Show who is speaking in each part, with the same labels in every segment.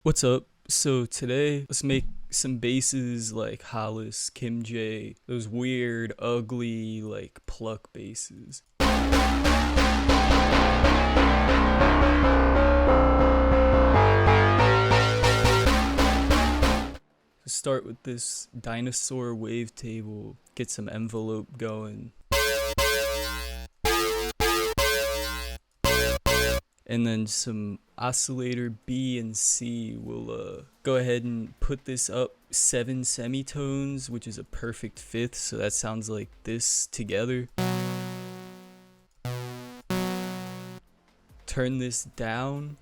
Speaker 1: What's up? So today, let's make some basses like HOLLIS, Kimj, those weird, ugly, like Pluck basses. Start with this dinosaur wavetable, get some envelope going. And then some oscillator B and C will go ahead and put this up 7 semitones, which is a perfect fifth, so that sounds like this together. Turn this down,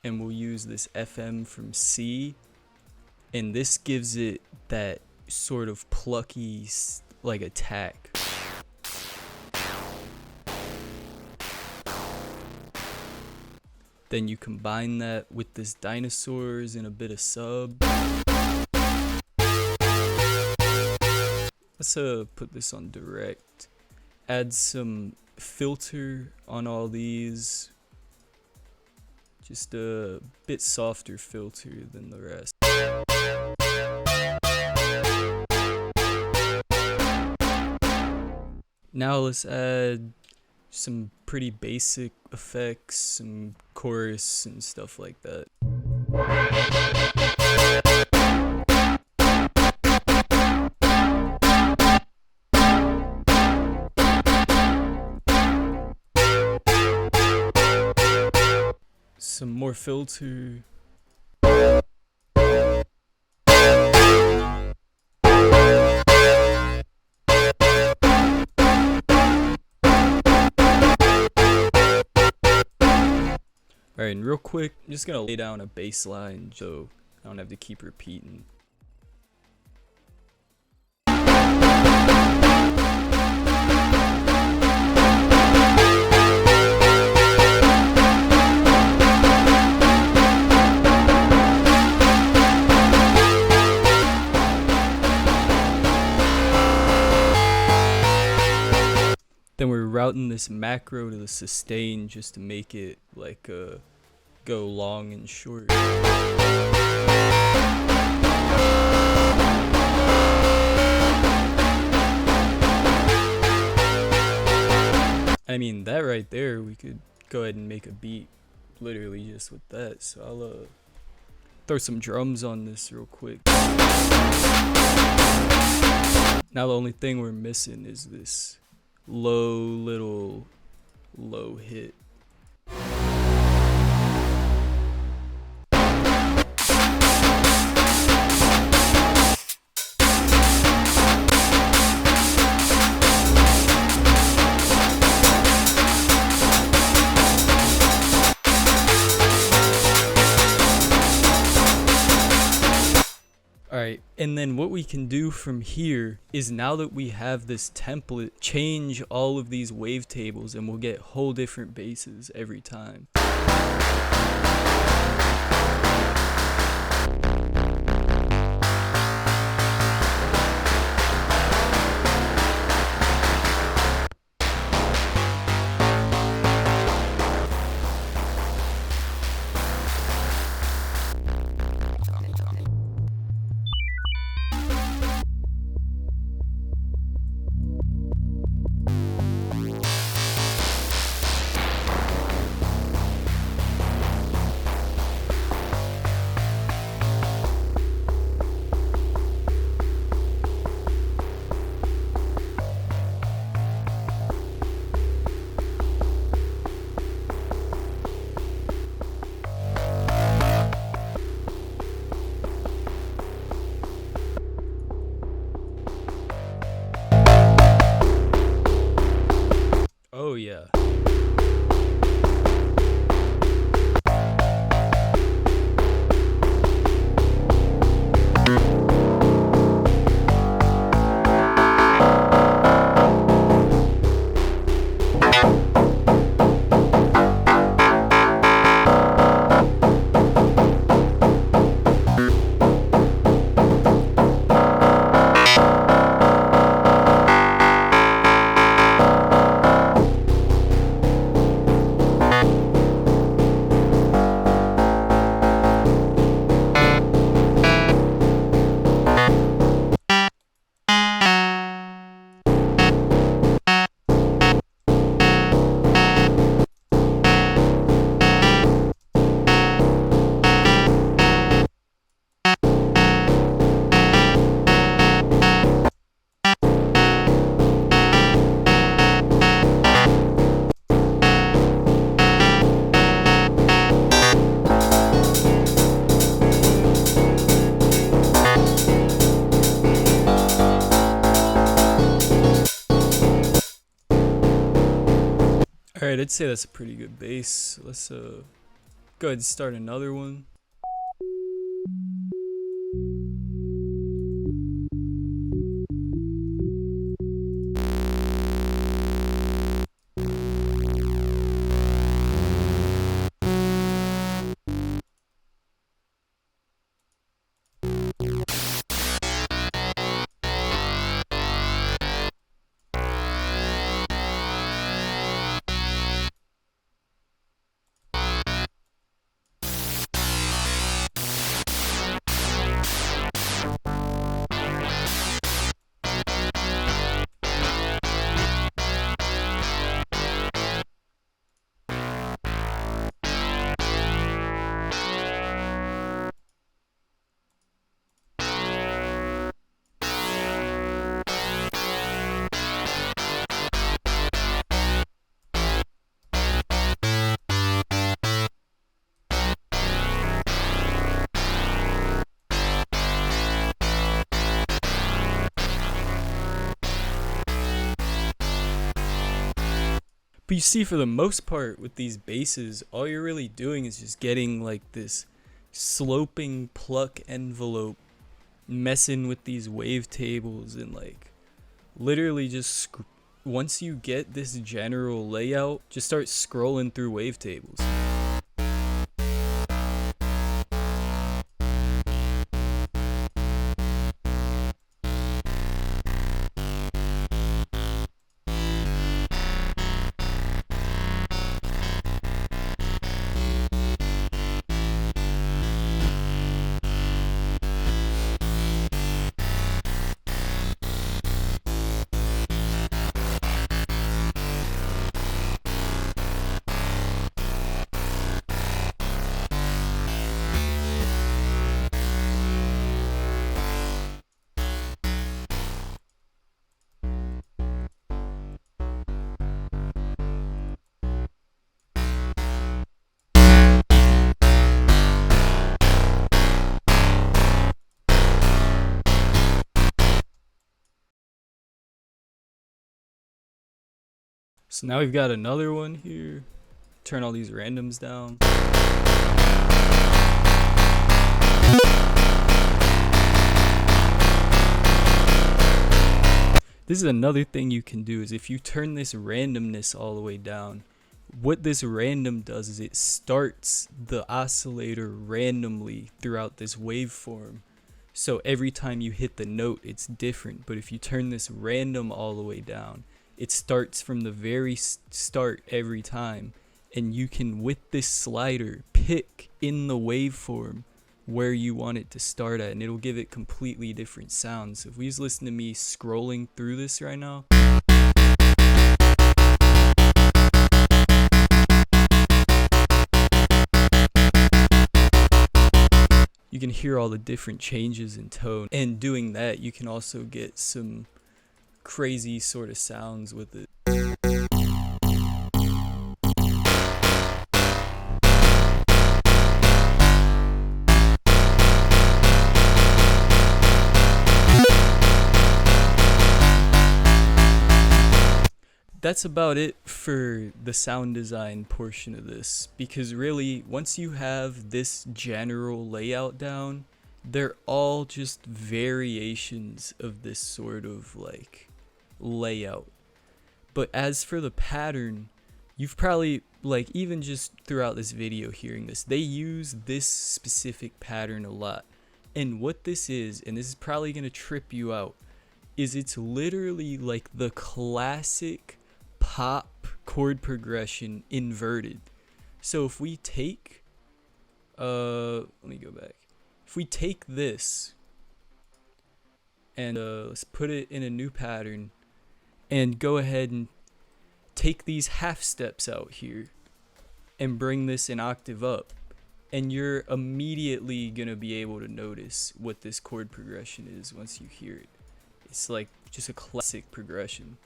Speaker 1: and we'll use this FM from C, and this gives it that sort of plucky, like, attack. Then you combine that with this dinosaurs and a bit of sub. Let's put this on direct. Add some filter on all these. Just a bit softer filter than the rest. Now let's add some pretty basic effects, some chorus and stuff like that. Some more filter. Alright, and real quick, I'm just gonna lay down a bass line so I don't have to keep repeating. Then we're routing this macro to the sustain just to make it like go long and short. I mean, that right there, we could go ahead and make a beat literally just with that. So I'll throw some drums on this real quick. Now the only thing we're missing is this little low hit. Alright, and then what we can do from here is, now that we have this template, change all of these wavetables and we'll get whole different basses every time. Alright, I'd say that's a pretty good bass. Let's go ahead and start another one. But you see, for the most part with these basses, all you're really doing is just getting like this sloping pluck envelope, messing with these wavetables, and like literally just once you get this general layout, just start scrolling through wavetables. So now we've got another one here. Turn all these randoms down. This is another thing you can do, is if you turn this randomness all the way down, what this random does is it starts the oscillator randomly throughout this waveform. So every time you hit the note, it's different. But if you turn this random all the way down, it starts from the very start every time. And you can, with this slider, pick in the waveform where you want it to start at, and it'll give it completely different sounds. So if we just listen to me scrolling through this right now, you can hear all the different changes in tone. And doing that, you can also get some crazy sort of sounds with it. That's about it for the sound design portion of this, because really once you have this general layout down, they're all just variations of this sort of like layout. But as for the pattern, you've probably, like, even just throughout this video hearing this, they use this specific pattern a lot. And what this is, and this is probably going to trip you out, is it's literally like the classic pop chord progression inverted. So if we take let me go back. If we take this and let's put it in a new pattern and go ahead and take these half steps out here and bring this an octave up, and you're immediately gonna be able to notice what this chord progression is once you hear it. It's like just a classic progression.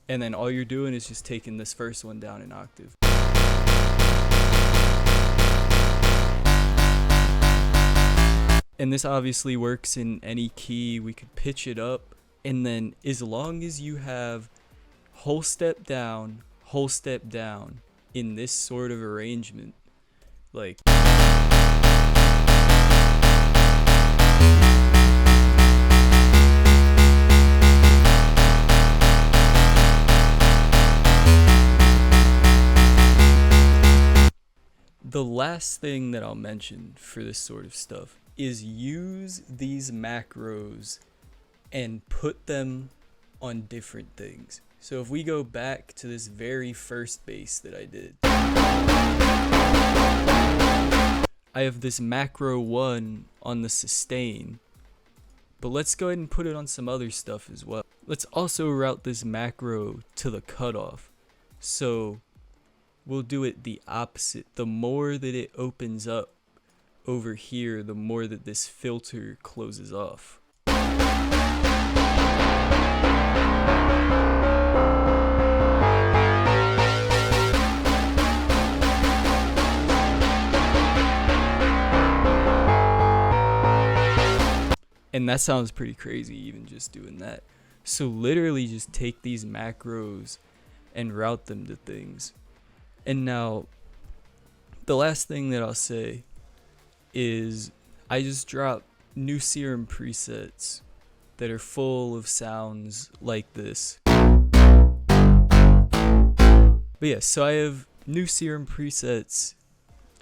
Speaker 1: And then all you're doing is just taking this first one down an octave. And this obviously works in any key. We could pitch it up, and then as long as you have whole step down in this sort of arrangement, like the last thing that I'll mention for this sort of stuff is use these macros and put them on different things. So if we go back to this very first bass that I did, I have this macro 1 on the sustain, but let's go ahead and put it on some other stuff as well. Let's also route this macro to the cutoff. So we'll do it the opposite. The more that it opens up over here, the more that this filter closes off. And that sounds pretty crazy, even just doing that. So literally just take these macros and route them to things. And now, the last thing that I'll say is I just dropped new Serum presets that are full of sounds like this. But yeah, so I have new Serum presets.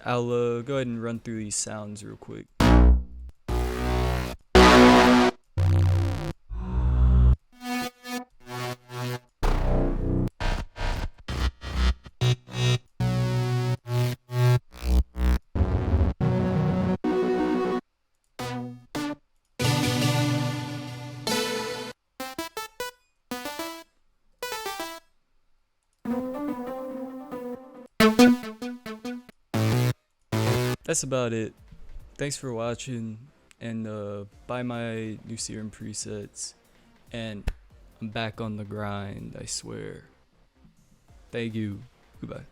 Speaker 1: I'll go ahead and run through these sounds real quick. That's about it. Thanks for watching, and buy my new Serum presets, and I'm back on the grind, I swear. Thank you. Goodbye.